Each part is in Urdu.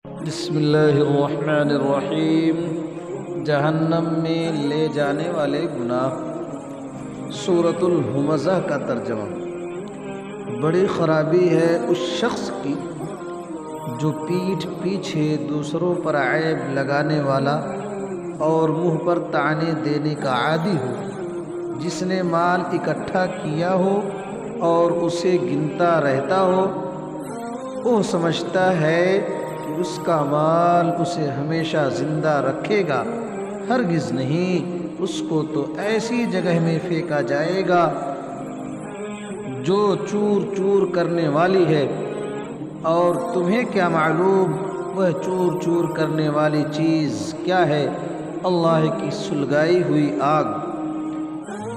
بسم اللہ الرحمن الرحیم۔ جہنم میں لے جانے والے گناہ۔ سورۃ الہمزہ کا ترجمہ۔ بڑی خرابی ہے اس شخص کی جو پیٹھ پیچھے دوسروں پر عیب لگانے والا اور منہ پر طعنے دینے کا عادی ہو، جس نے مال اکٹھا کیا ہو اور اسے گنتا رہتا ہو۔ وہ سمجھتا ہے کہ اس کا مال اسے ہمیشہ زندہ رکھے گا، ہرگز نہیں، اس کو تو ایسی جگہ میں پھینکا جائے گا جو چور چور کرنے والی ہے، اور تمہیں کیا معلوم وہ چور چور کرنے والی چیز کیا ہے؟ اللہ کی سلگائی ہوئی آگ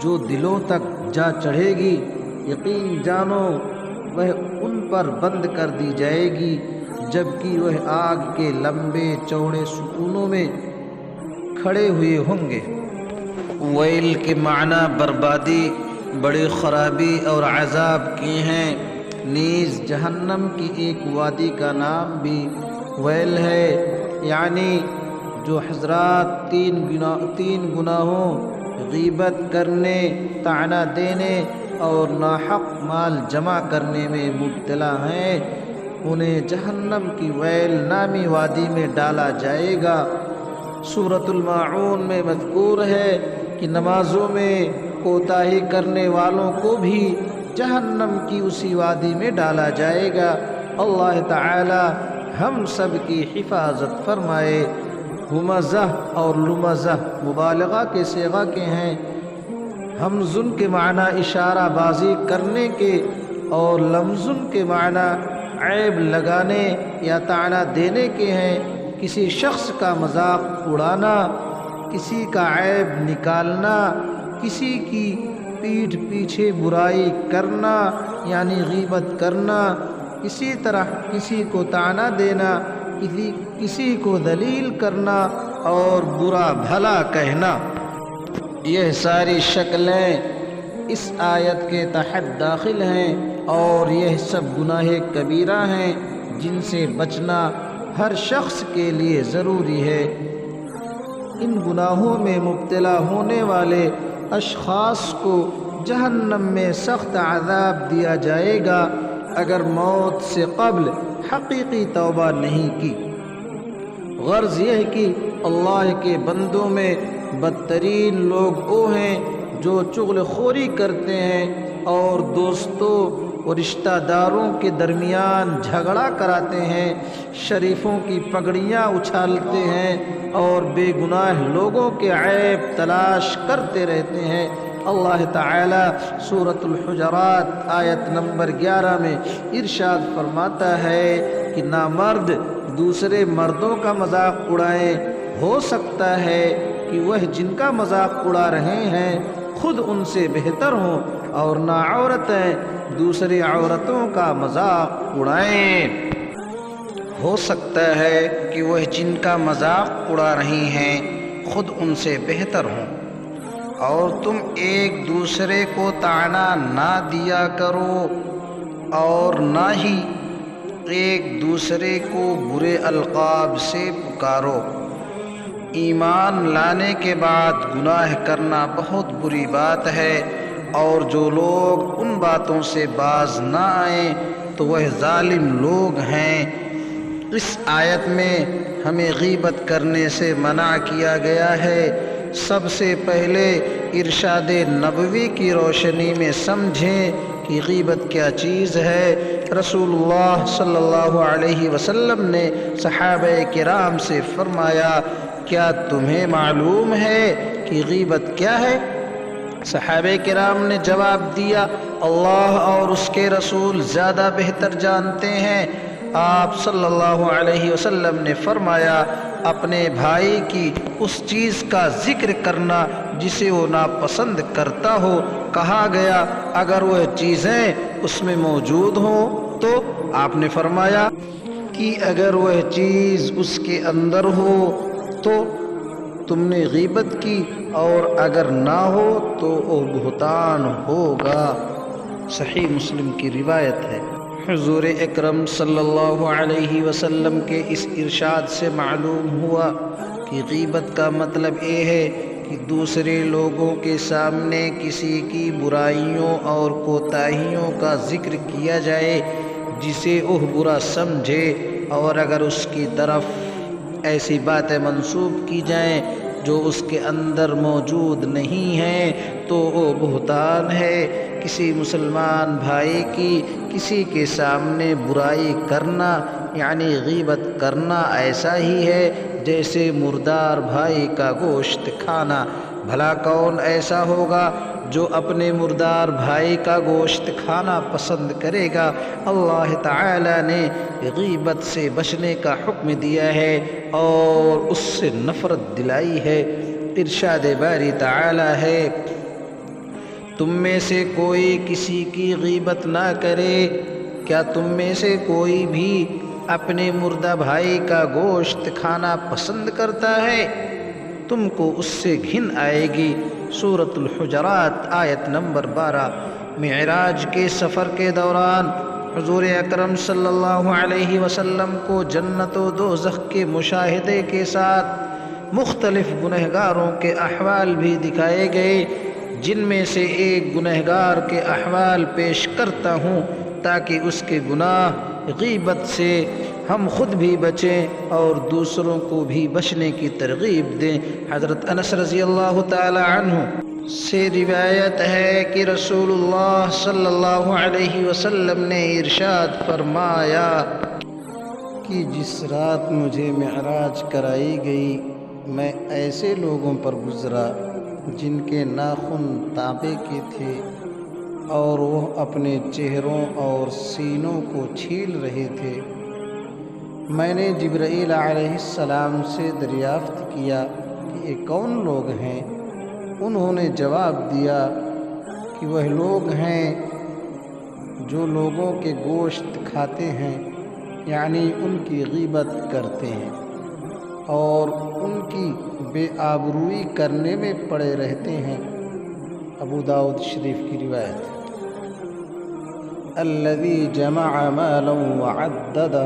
جو دلوں تک جا چڑھے گی، یقین جانو وہ ان پر بند کر دی جائے گی، جبکہ وہ آگ کے لمبے چوڑے ستونوں میں کھڑے ہوئے ہوں گے۔ ویل کے معنی بربادی، بڑی خرابی اور عذاب کے ہیں۔ نیز جہنم کی ایک وادی کا نام بھی ویل ہے، یعنی جو حضرات تین گناہوں، غیبت کرنے، طعنہ دینے اور ناحق مال جمع کرنے میں مبتلا ہیں، انہیں جہنم کی ویل نامی وادی میں ڈالا جائے گا۔ سورۃ الماعون میں مذکور ہے کہ نمازوں میں کوتاہی کرنے والوں کو بھی جہنم کی اسی وادی میں ڈالا جائے گا۔ اللہ تعالی ہم سب کی حفاظت فرمائے۔ ہمزہ اور لمزہ مبالغہ کے صیغہ کے ہیں۔ ہمزن کے معنی اشارہ بازی کرنے کے اور لمزن کے معنی عیب لگانے یا طعنہ دینے کے ہیں۔ کسی شخص کا مذاق اڑانا، کسی کا عیب نکالنا، کسی کی پیٹھ پیچھے برائی کرنا یعنی غیبت کرنا، اسی طرح کسی کو طعنہ دینا، کسی کو ذلیل کرنا اور برا بھلا کہنا، یہ ساری شکلیں اس آیت کے تحت داخل ہیں، اور یہ سب گناہ کبیرہ ہیں جن سے بچنا ہر شخص کے لیے ضروری ہے۔ ان گناہوں میں مبتلا ہونے والے اشخاص کو جہنم میں سخت عذاب دیا جائے گا اگر موت سے قبل حقیقی توبہ نہیں کی۔ غرض یہ کہ اللہ کے بندوں میں بدترین لوگ وہ ہیں جو چغل خوری کرتے ہیں اور دوستوں اور رشتہ داروں کے درمیان جھگڑا کراتے ہیں، شریفوں کی پگڑیاں اچھالتے ہیں اور بے گناہ لوگوں کے عیب تلاش کرتے رہتے ہیں۔ اللہ تعالی سورۃ الحجرات آیت نمبر 11 میں ارشاد فرماتا ہے کہ نامرد دوسرے مردوں کا مذاق اڑائیں، ہو سکتا ہے کہ وہ جن کا مذاق اڑا رہے ہیں خود ان سے بہتر ہوں، اور نہ عورتیں دوسری عورتوں کا مذاق اڑائیں، ہو سکتا ہے کہ وہ جن کا مذاق اڑا رہی ہیں خود ان سے بہتر ہوں۔ اور تم ایک دوسرے کو طعنہ نہ دیا کرو اور نہ ہی ایک دوسرے کو برے القاب سے پکارو۔ ایمان لانے کے بعد گناہ کرنا بہت بری بات ہے، اور جو لوگ ان باتوں سے باز نہ آئیں تو وہ ظالم لوگ ہیں۔ اس آیت میں ہمیں غیبت کرنے سے منع کیا گیا ہے۔ سب سے پہلے ارشاد نبوی کی روشنی میں سمجھیں کہ غیبت کیا چیز ہے۔ رسول اللہ صلی اللہ علیہ وسلم نے صحابہ کرام سے فرمایا، کیا تمہیں معلوم ہے کہ غیبت کیا ہے؟ صحابہ کرام نے جواب دیا، اللہ اور اس کے رسول زیادہ بہتر جانتے ہیں۔ آپ صلی اللہ علیہ وسلم نے فرمایا، اپنے بھائی کی اس چیز کا ذکر کرنا جسے وہ ناپسند کرتا ہو۔ کہا گیا اگر وہ چیزیں اس میں موجود ہوں تو؟ آپ نے فرمایا کہ اگر وہ چیز اس کے اندر ہو تو تم نے غیبت کی، اور اگر نہ ہو تو وہ بہتان ہوگا۔ صحیح مسلم کی روایت ہے۔ حضور اکرم صلی اللہ علیہ وسلم کے اس ارشاد سے معلوم ہوا کہ غیبت کا مطلب یہ ہے کہ دوسرے لوگوں کے سامنے کسی کی برائیوں اور کوتاہیوں کا ذکر کیا جائے جسے وہ برا سمجھے، اور اگر اس کی طرف ایسی باتیں منسوب کی جائیں جو اس کے اندر موجود نہیں ہیں تو وہ بہتان ہے۔ کسی مسلمان بھائی کی کسی کے سامنے برائی کرنا یعنی غیبت کرنا ایسا ہی ہے جیسے مردار بھائی کا گوشت کھانا۔ بھلا کون ایسا ہوگا جو اپنے مردار بھائی کا گوشت کھانا پسند کرے گا؟ اللہ تعالی نے غیبت سے بچنے کا حکم دیا ہے اور اس سے نفرت دلائی ہے۔ ارشاد باری تعالی ہے، تم میں سے کوئی کسی کی غیبت نہ کرے۔ کیا تم میں سے کوئی بھی اپنے مردہ بھائی کا گوشت کھانا پسند کرتا ہے؟ تم کو اس سے گھن آئے گی۔ سورۃ الحجرات آیت نمبر 12۔ معراج کے سفر کے دوران حضور اکرم صلی اللہ علیہ وسلم کو جنت و دوزخ کے مشاہدے کے ساتھ مختلف گنہگاروں کے احوال بھی دکھائے گئے، جن میں سے ایک گنہگار کے احوال پیش کرتا ہوں تاکہ اس کے گناہ غیبت سے ہم خود بھی بچیں اور دوسروں کو بھی بچنے کی ترغیب دیں۔ حضرت انس رضی اللہ تعالی عنہ سے روایت ہے کہ رسول اللہ صلی اللہ علیہ وسلم نے ارشاد فرمایا کہ جس رات مجھے معراج کرائی گئی میں ایسے لوگوں پر گزرا جن کے ناخن تانبے کے تھے اور وہ اپنے چہروں اور سینوں کو چھیل رہے تھے۔ میں نے جبرائیل علیہ السلام سے دریافت کیا کہ یہ کون لوگ ہیں؟ انہوں نے جواب دیا کہ وہ لوگ ہیں جو لوگوں کے گوشت کھاتے ہیں، یعنی ان کی غیبت کرتے ہیں اور ان کی بے آبروئی کرنے میں پڑے رہتے ہیں۔ ابو داؤد شریف کی روایت۔ الذی جمع مالا وعددہ،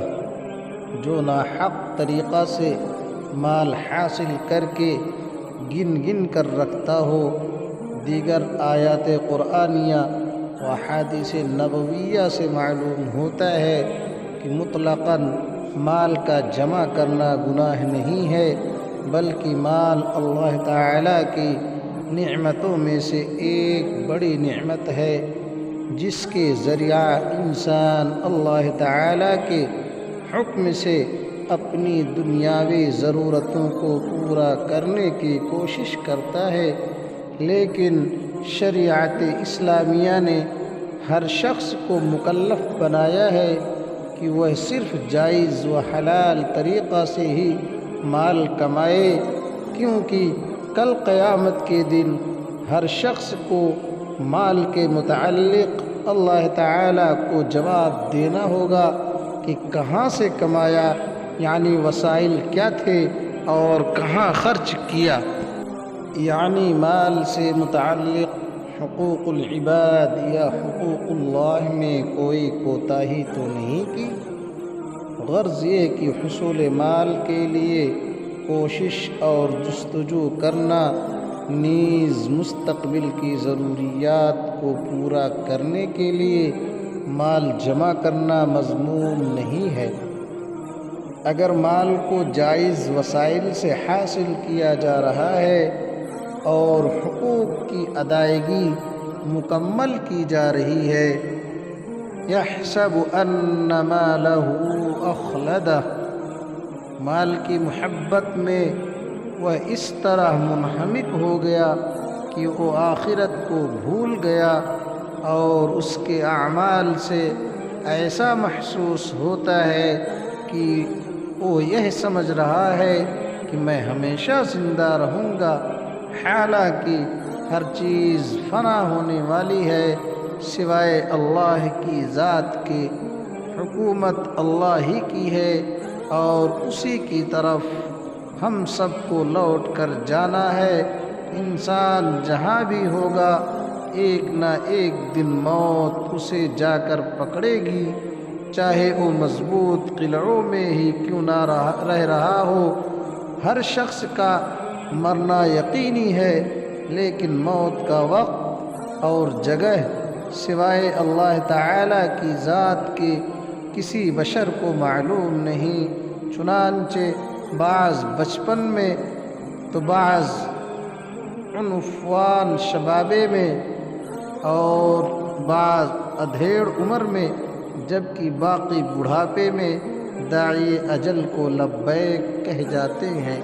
جو ناحق طریقہ سے مال حاصل کر کے گن گن کر رکھتا ہو۔ دیگر آیات قرآنیہ و احادیث نبویہ سے معلوم ہوتا ہے کہ مطلقاً مال کا جمع کرنا گناہ نہیں ہے، بلکہ مال اللہ تعالیٰ کی نعمتوں میں سے ایک بڑی نعمت ہے جس کے ذریعہ انسان اللہ تعالیٰ کے حکم سے اپنی دنیاوی ضرورتوں کو پورا کرنے کی کوشش کرتا ہے، لیکن شریعت اسلامیہ نے ہر شخص کو مکلف بنایا ہے کہ وہ صرف جائز و حلال طریقہ سے ہی مال کمائے، کیونکہ کل قیامت کے دن ہر شخص کو مال کے متعلق اللہ تعالیٰ کو جواب دینا ہوگا کہ کہاں سے کمایا، یعنی وسائل کیا تھے اور کہاں خرچ کیا، یعنی مال سے متعلق حقوق العباد یا حقوق اللہ میں کوئی کوتاہی تو نہیں کی۔ غرض یہ کہ حصول مال کے لیے کوشش اور جستجو کرنا نیز مستقبل کی ضروریات کو پورا کرنے کے لیے مال جمع کرنا مذموم نہیں ہے۔ اگر مال کو جائز وسائل سے حاصل کیا جا رہا ہے اور حقوق کی ادائیگی مکمل کی جا رہی ہے، یحسب ان مالہ اخلدہ، مال کی محبت میں وہ اس طرح منہمک ہو گیا کہ وہ آخرت کو بھول گیا اور اس کے اعمال سے ایسا محسوس ہوتا ہے کہ وہ یہ سمجھ رہا ہے کہ میں ہمیشہ زندہ رہوں گا، حالانکہ ہر چیز فنا ہونے والی ہے سوائے اللہ کی ذات کے۔ حکومت اللہ ہی کی ہے اور اسی کی طرف ہم سب کو لوٹ کر جانا ہے۔ انسان جہاں بھی ہوگا ایک نہ ایک دن موت اسے جا کر پکڑے گی۔ چاہے وہ مضبوط قلعوں میں ہی کیوں نہ رہ رہا ہو۔ ہر شخص کا مرنا یقینی ہے، لیکن موت کا وقت اور جگہ سوائے اللہ تعالیٰ کی ذات کے کسی بشر کو معلوم نہیں۔ چنانچہ بعض بچپن میں تو بعض عنفوان شبابے میں اور بعض ادھیڑ عمر میں، جبکہ باقی بڑھاپے میں داعی اجل کو لبیک کہہ جاتے ہیں۔